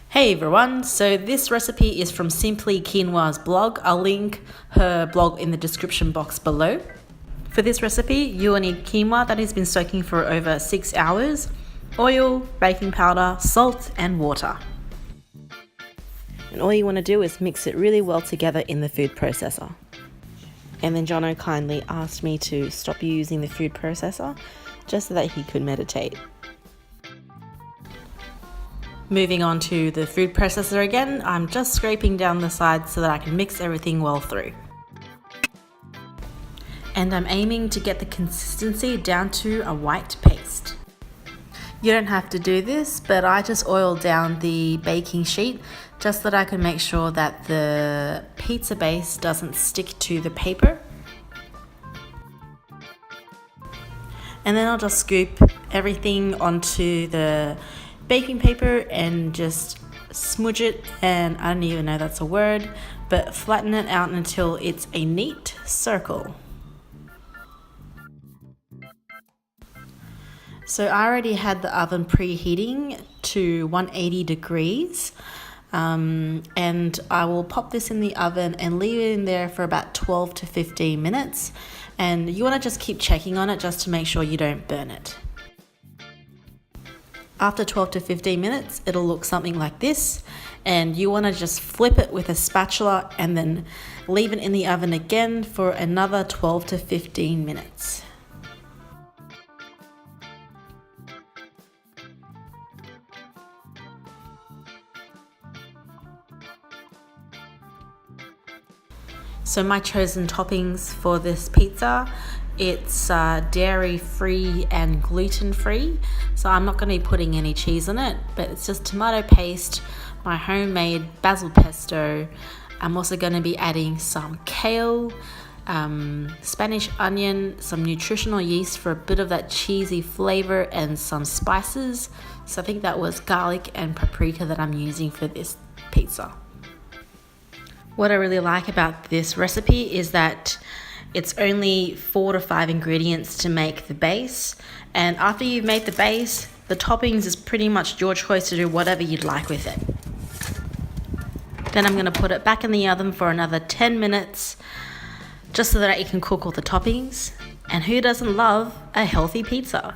Hey everyone, so this recipe is from Simply Quinoa's blog. I'll link her blog in the description box below. For this recipe, you will need quinoa that has been soaking for over 6 hours, oil, baking powder, salt and water. And all you want to do is mix it really well together in the food processor. And then Jono kindly asked me to stop using the food processor just so that he could meditate. Moving on to the food processor again, I'm just scraping down the sides so that I can mix everything well through. And I'm aiming to get the consistency down to a white paste. You don't have to do this, but I just oiled down the baking sheet just so that I can make sure that the pizza base doesn't stick to the paper. And then I'll just scoop everything onto the baking paper and just smudge it, and I don't even know that's a word, but flatten it out until it's a neat circle. So I already had the oven preheating to 180 degrees, and I will pop this in the oven and leave it in there for about 12 to 15 minutes, and you want to just keep checking on it just to make sure you don't burn it. After 12 to 15 minutes, it'll look something like this, and you want to just flip it with a spatula and then leave it in the oven again for another 12 to 15 minutes. So my chosen toppings for this pizza, it's dairy free and gluten free, so I'm not going to be putting any cheese on it, but it's just tomato paste, my homemade basil pesto. I'm also going to be adding some kale, Spanish onion, some nutritional yeast for a bit of that cheesy flavor, and some spices. So I think that was garlic and paprika that I'm using for this pizza. What I really like about this recipe is that it's only 4 to 5 ingredients to make the base, and after you've made the base, the toppings is pretty much your choice to do whatever you'd like with it. Then I'm going to put it back in the oven for another 10 minutes just so that it can cook all the toppings. And who doesn't love a healthy pizza?